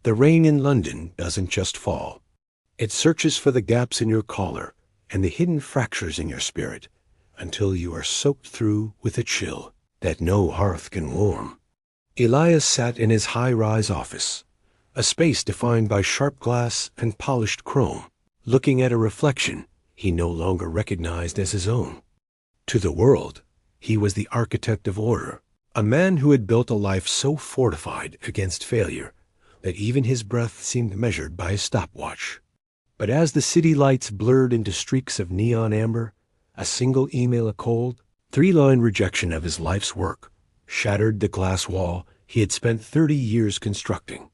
The rain in London doesn't just fall. It searches for the gaps in your collar and the hidden fractures in your spirit until you are soaked through with a chill that no hearth can warm. Elias sat in his high-rise office, a space defined by sharp glass and polished chrome, looking at a reflection he no longer recognized as his own. To the world, he was the architect of order, a man who had built a life so fortified against failure that even his breath seemed measured by a stopwatch. But as the city lights blurred into streaks of neon amber, a single email a cold, three-line rejection of his life's work shattered the glass wall he had spent 30 years constructing.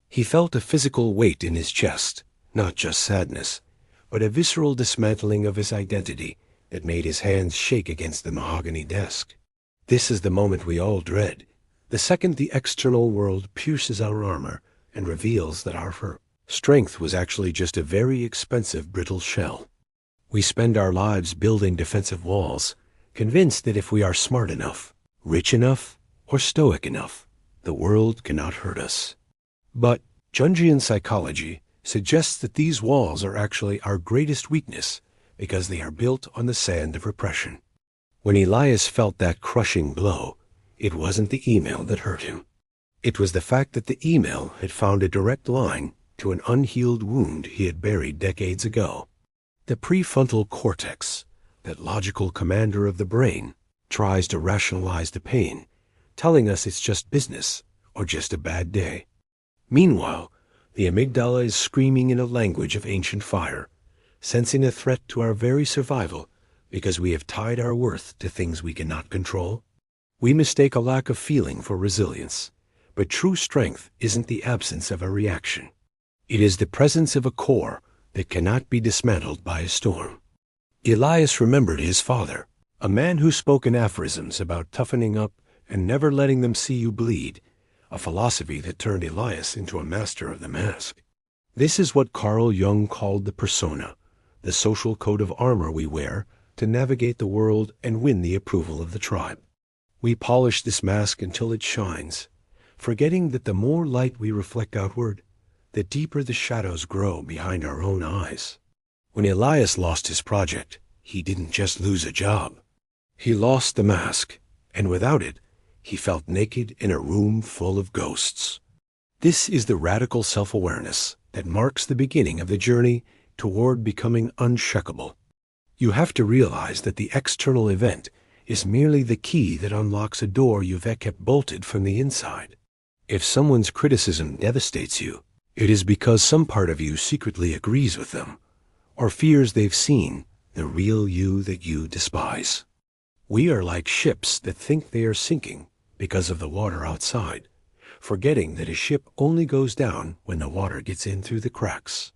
He felt a physical weight in his chest, not just sadness, but a visceral dismantling of his identity that made his hands shake against the mahogany desk. This is the moment we all dread, the second the external world pierces our armor and reveals that our strength was actually just a very expensive brittle shell. We spend our lives building defensive walls, convinced that if we are smart enough, rich enough, or stoic enough, the world cannot hurt us. But Jungian psychology suggests that these walls are actually our greatest weakness because they are built on the sand of repression. When Elias felt that crushing blow, it wasn't the email that hurt him. It was the fact that the email had found a direct line to an unhealed wound he had buried decades ago. The prefrontal cortex, that logical commander of the brain, tries to rationalize the pain, telling us it's just business or just a bad day. Meanwhile, the amygdala is screaming in a language of ancient fire, sensing a threat to our very survival because we have tied our worth to things we cannot control. We mistake a lack of feeling for resilience, but true strength isn't the absence of a reaction. It is the presence of a core that cannot be dismantled by a storm. Elias remembered his father, a man who spoke in aphorisms about toughening up and never letting them see you bleed, a philosophy that turned Elias into a master of the mask. This is what Carl Jung called the persona, the social coat of armor we wear to navigate the world and win the approval of the tribe. We polish this mask until it shines, forgetting that the more light we reflect outward, the deeper the shadows grow behind our own eyes. When Elias lost his project, he didn't just lose a job. He lost the mask, and without it, he felt naked in a room full of ghosts. This is the radical self-awareness that marks the beginning of the journey toward becoming unshakable. You have to realize that the external event is merely the key that unlocks a door you've kept bolted from the inside. If someone's criticism devastates you, it is because some part of you secretly agrees with them, or fears they've seen the real you that you despise. We are like ships that think they are sinking because of the water outside, forgetting that a ship only goes down when the water gets in through the cracks.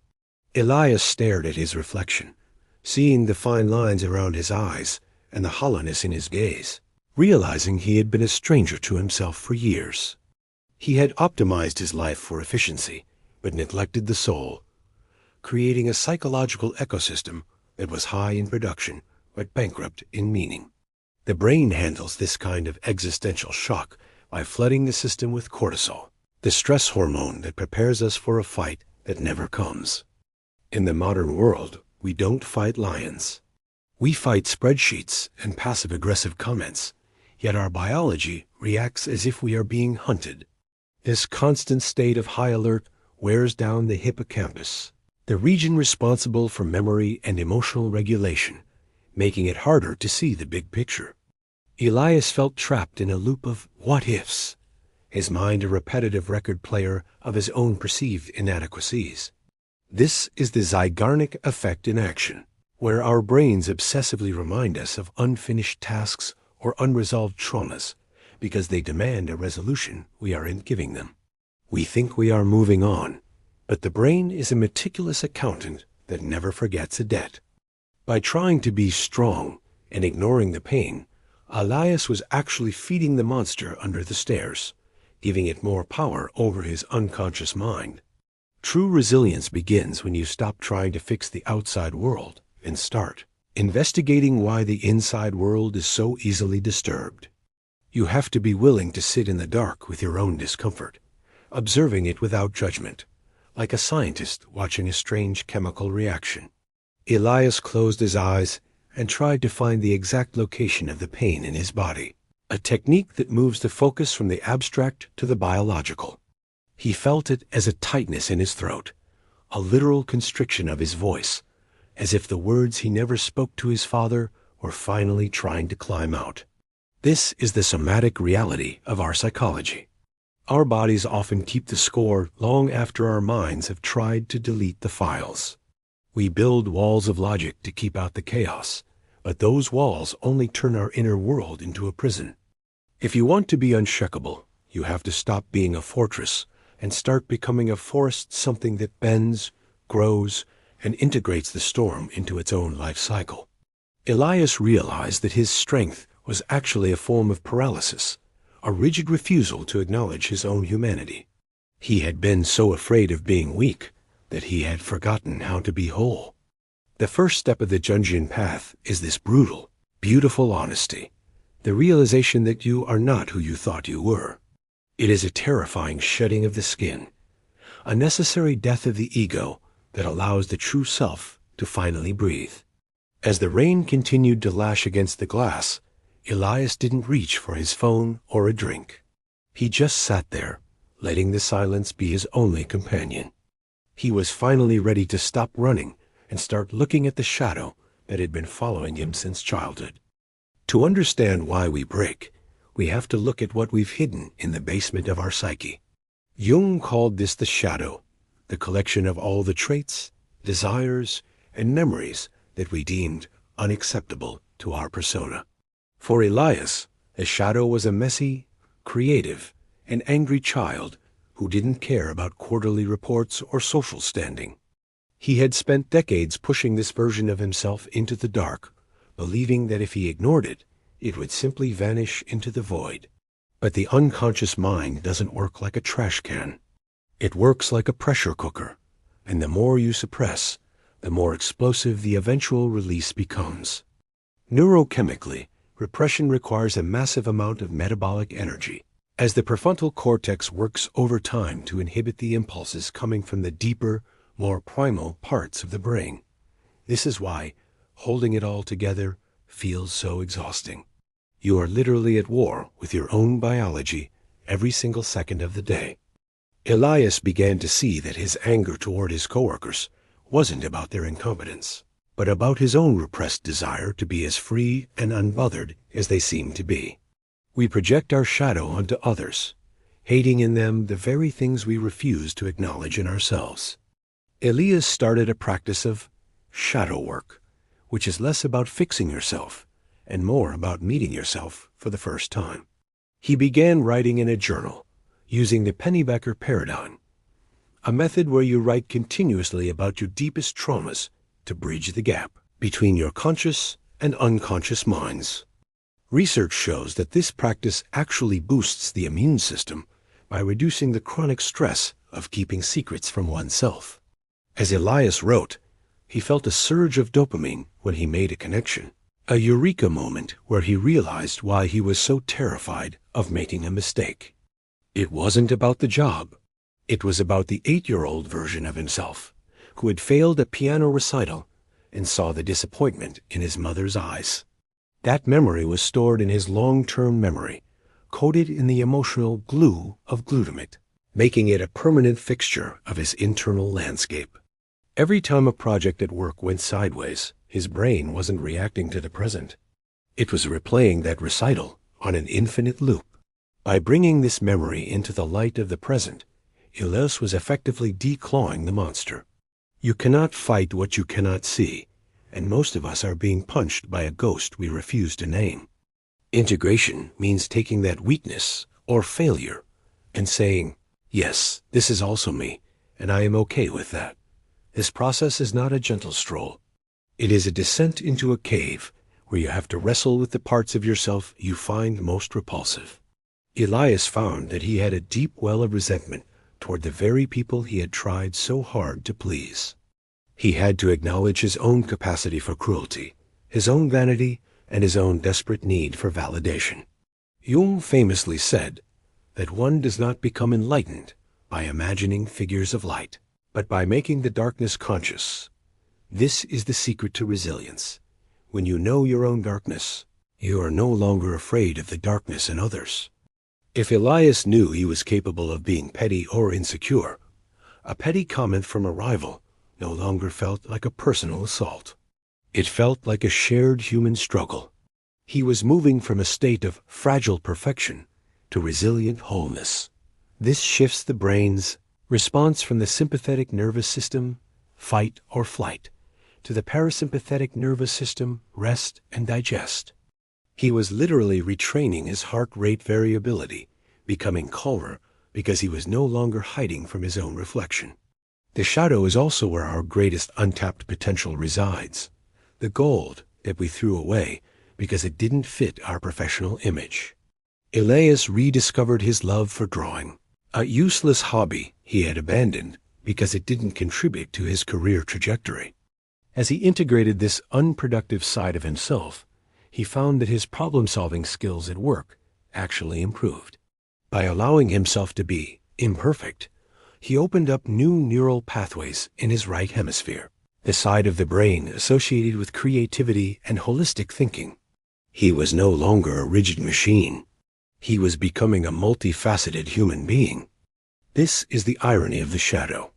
Elias stared at his reflection, seeing the fine lines around his eyes and the hollowness in his gaze, realizing he had been a stranger to himself for years. He had optimized his life for efficiency, but neglected the soul, creating a psychological ecosystem that was high in production but bankrupt in meaning. The brain handles this kind of existential shock by flooding the system with cortisol, the stress hormone that prepares us for a fight that never comes. In the modern world, we don't fight lions. We fight spreadsheets and passive-aggressive comments, yet our biology reacts as if we are being hunted. This constant state of high alert wears down the hippocampus, the region responsible for memory and emotional regulation, making it harder to see the big picture. Elias felt trapped in a loop of what-ifs, his mind a repetitive record player of his own perceived inadequacies. This is the Zeigarnik effect in action, where our brains obsessively remind us of unfinished tasks or unresolved traumas because they demand a resolution we aren't giving them. We think we are moving on, but the brain is a meticulous accountant that never forgets a debt. By trying to be strong and ignoring the pain, Elias was actually feeding the monster under the stairs, giving it more power over his unconscious mind. True resilience begins when you stop trying to fix the outside world and start investigating why the inside world is so easily disturbed. You have to be willing to sit in the dark with your own discomfort, observing it without judgment, like a scientist watching a strange chemical reaction. Elias closed his eyes and tried to find the exact location of the pain in his body, a technique that moves the focus from the abstract to the biological. He felt it as a tightness in his throat, a literal constriction of his voice, as if the words he never spoke to his father were finally trying to climb out. This is the somatic reality of our psychology. Our bodies often keep the score long after our minds have tried to delete the files. We build walls of logic to keep out the chaos, but those walls only turn our inner world into a prison. If you want to be unshakable, you have to stop being a fortress and start becoming a forest, something that bends, grows, and integrates the storm into its own life cycle. Elias realized that his strength was actually a form of paralysis, a rigid refusal to acknowledge his own humanity. He had been so afraid of being weak that he had forgotten how to be whole. The first step of the Jungian path is this brutal, beautiful honesty, the realization that you are not who you thought you were. It is a terrifying shedding of the skin, a necessary death of the ego that allows the true self to finally breathe. As the rain continued to lash against the glass, Elias didn't reach for his phone or a drink. He just sat there, letting the silence be his only companion. He was finally ready to stop running and start looking at the shadow that had been following him since childhood. To understand why we break, we have to look at what we've hidden in the basement of our psyche. Jung called this the shadow, the collection of all the traits, desires, and memories that we deemed unacceptable to our persona. For Elias, the shadow was a messy, creative, and angry child who didn't care about quarterly reports or social standing. He had spent decades pushing this version of himself into the dark, believing that if he ignored it, it would simply vanish into the void. But the unconscious mind doesn't work like a trash can. It works like a pressure cooker, and the more you suppress, the more explosive the eventual release becomes. Neurochemically, repression requires a massive amount of metabolic energy, as the prefrontal cortex works over time to inhibit the impulses coming from the deeper, more primal parts of the brain. This is why holding it all together feels so exhausting. You are literally at war with your own biology every single second of the day. Elias began to see that his anger toward his coworkers wasn't about their incompetence, but about his own repressed desire to be as free and unbothered as they seemed to be. We project our shadow onto others, hating in them the very things we refuse to acknowledge in ourselves. Elias started a practice of shadow work, which is less about fixing yourself and more about meeting yourself for the first time. He began writing in a journal, using the Pennybacker paradigm, a method where you write continuously about your deepest traumas to bridge the gap between your conscious and unconscious minds. Research shows that this practice actually boosts the immune system by reducing the chronic stress of keeping secrets from oneself. As Elias wrote, he felt a surge of dopamine when he made a connection, a eureka moment where he realized why he was so terrified of making a mistake. It wasn't about the job. It was about the 8-year-old version of himself, who had failed a piano recital and saw the disappointment in his mother's eyes. That memory was stored in his long-term memory, coated in the emotional glue of glutamate, making it a permanent fixture of his internal landscape. Every time a project at work went sideways, his brain wasn't reacting to the present. It was replaying that recital on an infinite loop. By bringing this memory into the light of the present, Elias was effectively declawing the monster. You cannot fight what you cannot see, and most of us are being punched by a ghost we refuse to name. Integration means taking that weakness or failure and saying, yes, this is also me, and I am okay with that. This process is not a gentle stroll. It is a descent into a cave where you have to wrestle with the parts of yourself you find most repulsive. Elias found that he had a deep well of resentment toward the very people he had tried so hard to please. He had to acknowledge his own capacity for cruelty, his own vanity, and his own desperate need for validation. Jung famously said that one does not become enlightened by imagining figures of light, but by making the darkness conscious. This is the secret to resilience. When you know your own darkness, you are no longer afraid of the darkness in others. If Elias knew he was capable of being petty or insecure, a petty comment from a rival no longer felt like a personal assault. It felt like a shared human struggle. He was moving from a state of fragile perfection to resilient wholeness. This shifts the brain's response from the sympathetic nervous system, fight or flight, to the parasympathetic nervous system, rest and digest. He was literally retraining his heart rate variability, becoming calmer because he was no longer hiding from his own reflection. The shadow is also where our greatest untapped potential resides, the gold that we threw away because it didn't fit our professional image. Elias rediscovered his love for drawing, a useless hobby he had abandoned because it didn't contribute to his career trajectory. As he integrated this unproductive side of himself, he found that his problem-solving skills at work actually improved. By allowing himself to be imperfect, he opened up new neural pathways in his right hemisphere, the side of the brain associated with creativity and holistic thinking. He was no longer a rigid machine. He was becoming a multifaceted human being. This is the irony of the shadow.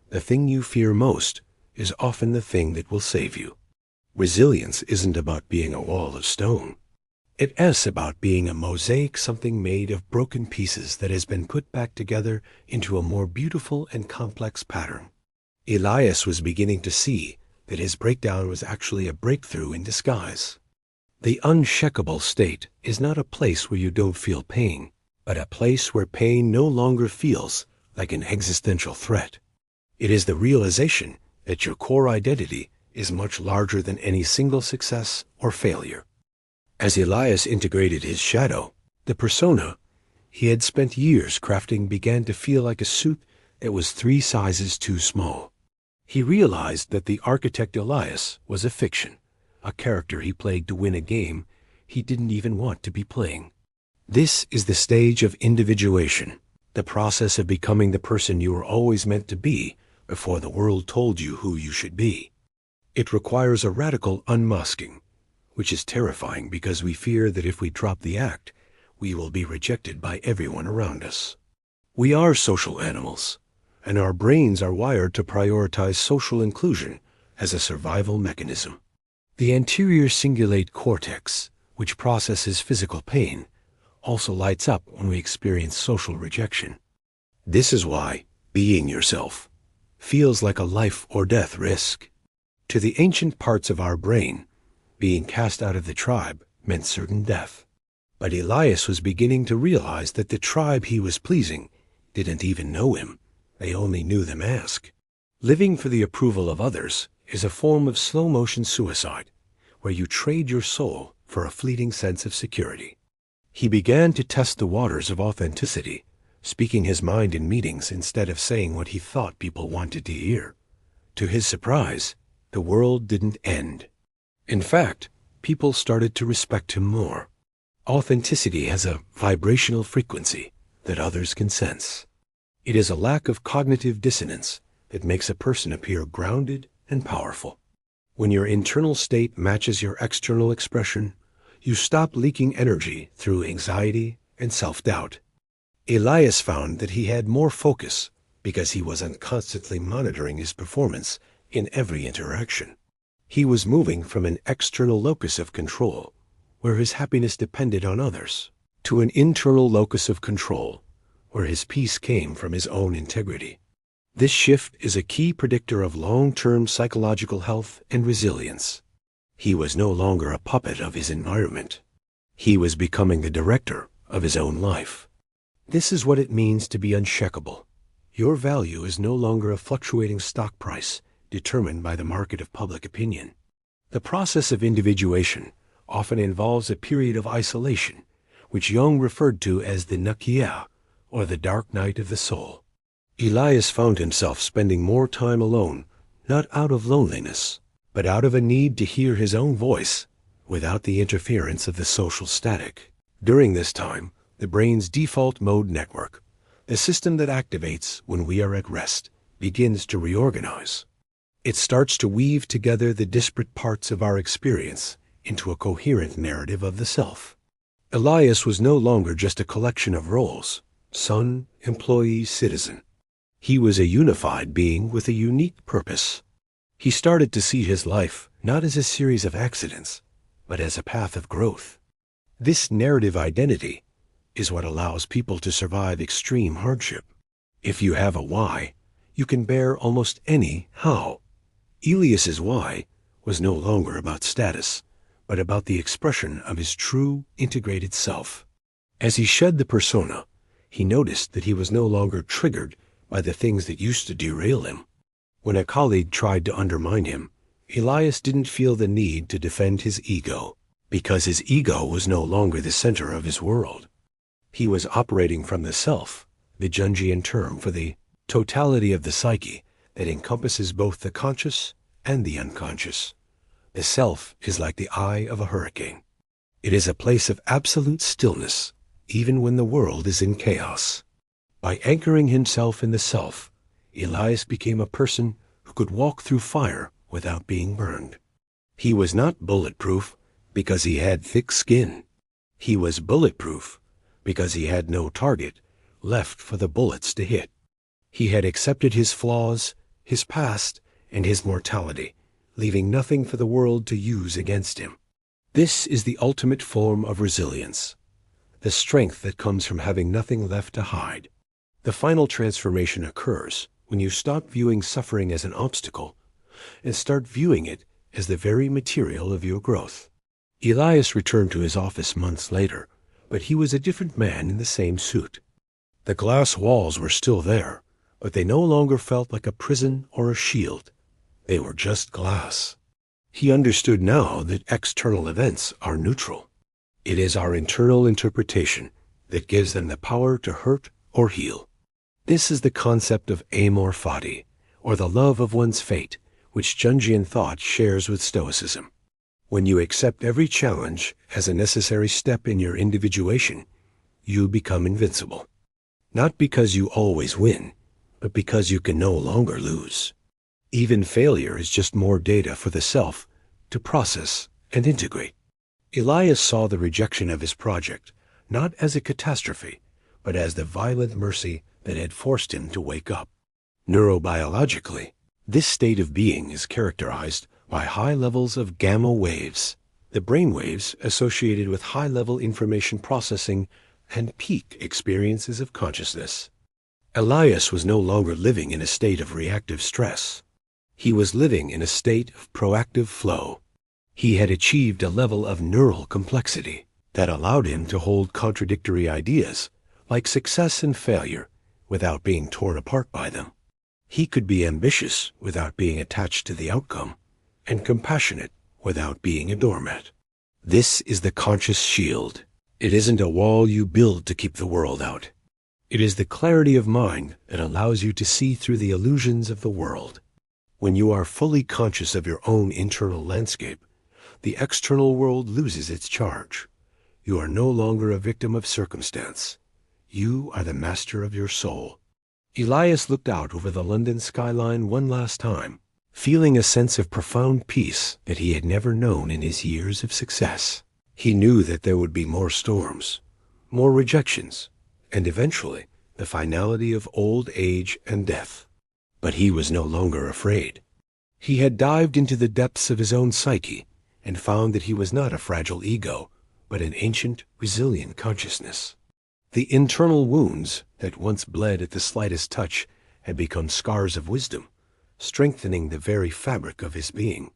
The thing you fear most is often the thing that will save you. Resilience isn't about being a wall of stone. It is about being a mosaic, something made of broken pieces that has been put back together into a more beautiful and complex pattern. Elias was beginning to see that his breakdown was actually a breakthrough in disguise. The unshakable state is not a place where you don't feel pain, but a place where pain no longer feels like an existential threat. It is the realization that your core identity is much larger than any single success or failure. As Elias integrated his shadow, the persona he had spent years crafting began to feel like a suit that was 3 sizes too small. He realized that the architect Elias was a fiction, a character he played to win a game he didn't even want to be playing. This is the stage of individuation, the process of becoming the person you were always meant to be before the world told you who you should be. It requires a radical unmasking, which is terrifying because we fear that if we drop the act, we will be rejected by everyone around us. We are social animals, and our brains are wired to prioritize social inclusion as a survival mechanism. The anterior cingulate cortex, which processes physical pain, also lights up when we experience social rejection. This is why being yourself feels like a life or death risk. To the ancient parts of our brain, being cast out of the tribe meant certain death. But Elias was beginning to realize that the tribe he was pleasing didn't even know him. They only knew the mask. Living for the approval of others is a form of slow-motion suicide, where you trade your soul for a fleeting sense of security. He began to test the waters of authenticity, speaking his mind in meetings instead of saying what he thought people wanted to hear. To his surprise, the world didn't end. In fact, people started to respect him more. Authenticity has a vibrational frequency that others can sense. It is a lack of cognitive dissonance that makes a person appear grounded and powerful. When your internal state matches your external expression, you stop leaking energy through anxiety and self-doubt. Elias found that he had more focus because he wasn't constantly monitoring his performance in every interaction. He was moving from an external locus of control, where his happiness depended on others, to an internal locus of control, where his peace came from his own integrity. This shift is a key predictor of long-term psychological health and resilience. He was no longer a puppet of his environment. He was becoming the director of his own life. This is what it means to be unshakable. Your value is no longer a fluctuating stock price determined by the market of public opinion. The process of individuation often involves a period of isolation, which Jung referred to as the nakia, or the dark night of the soul. Elias found himself spending more time alone, not out of loneliness, but out of a need to hear his own voice without the interference of the social static. During this time, the brain's default mode network, The system that activates when we are at rest begins to reorganize. It starts to weave together the disparate parts of our experience into a coherent narrative of the self. Elias was no longer just a collection of roles: son, employee, citizen. He was a unified being with a unique purpose. He started to see his life not as a series of accidents, but as a path of growth. This narrative identity is what allows people to survive extreme hardship. If you have a why, you can bear almost any how. Elias's why was no longer about status, but about the expression of his true, integrated self. As he shed the persona, he noticed that he was no longer triggered by the things that used to derail him. When a colleague tried to undermine him, Elias didn't feel the need to defend his ego, because his ego was no longer the center of his world. He was operating from the self, the Jungian term for the totality of the psyche that encompasses both the conscious and the unconscious. The self is like the eye of a hurricane. It is a place of absolute stillness, even when the world is in chaos. By anchoring himself in the self, Elias became a person who could walk through fire without being burned. He was not bulletproof because he had thick skin. He was bulletproof because he had no target left for the bullets to hit. He had accepted his flaws, his past, and his mortality, leaving nothing for the world to use against him. This is the ultimate form of resilience, the strength that comes from having nothing left to hide. The final transformation occurs when you stop viewing suffering as an obstacle and start viewing it as the very material of your growth. Elias returned to his office months later, but he was a different man in the same suit. The glass walls were still there, but they no longer felt like a prison or a shield. They were just glass. He understood now that external events are neutral. It is our internal interpretation that gives them the power to hurt or heal. This is the concept of amor fati, or the love of one's fate, which Jungian thought shares with Stoicism. When you accept every challenge as a necessary step in your individuation, you become invincible. Not because you always win, but because you can no longer lose. Even failure is just more data for the self to process and integrate. Elias saw the rejection of his project not as a catastrophe, but as the violent mercy that had forced him to wake up. Neurobiologically, this state of being is characterized by high levels of gamma waves, the brain waves associated with high-level information processing and peak experiences of consciousness. Elias was no longer living in a state of reactive stress. He was living in a state of proactive flow. He had achieved a level of neural complexity that allowed him to hold contradictory ideas, like success and failure, without being torn apart by them. He could be ambitious without being attached to the outcome, and compassionate without being a doormat. This is the conscious shield. It isn't a wall you build to keep the world out. It is the clarity of mind that allows you to see through the illusions of the world. When you are fully conscious of your own internal landscape, the external world loses its charge. You are no longer a victim of circumstance. You are the master of your soul. Elias looked out over the London skyline one last time, feeling a sense of profound peace that he had never known in his years of success. He knew that there would be more storms, more rejections, and eventually the finality of old age and death. But he was no longer afraid. He had dived into the depths of his own psyche and found that he was not a fragile ego, but an ancient, resilient consciousness. The internal wounds that once bled at the slightest touch had become scars of wisdom, strengthening the very fabric of his being.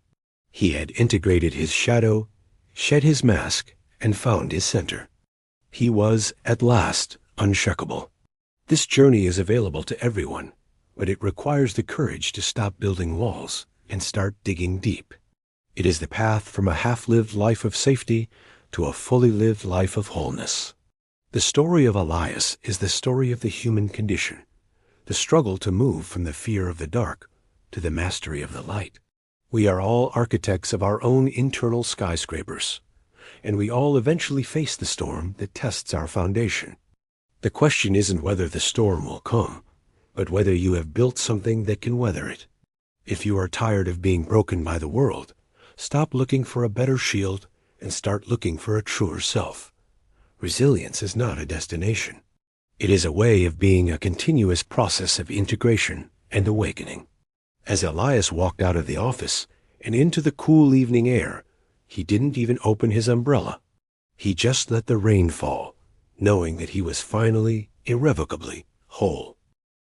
He had integrated his shadow, shed his mask, and found his center. He was, at last, unshakable. This journey is available to everyone, but it requires the courage to stop building walls and start digging deep. It is the path from a half-lived life of safety to a fully lived life of wholeness. The story of Elias is the story of the human condition, the struggle to move from the fear of the dark to the mastery of the light. We are all architects of our own internal skyscrapers, and we all eventually face the storm that tests our foundation. The question isn't whether the storm will come, but whether you have built something that can weather it. If you are tired of being broken by the world, stop looking for a better shield and start looking for a truer self. Resilience is not a destination. It is a way of being, a continuous process of integration and awakening. As Elias walked out of the office and into the cool evening air, he didn't even open his umbrella. He just let the rain fall, knowing that he was finally, irrevocably whole.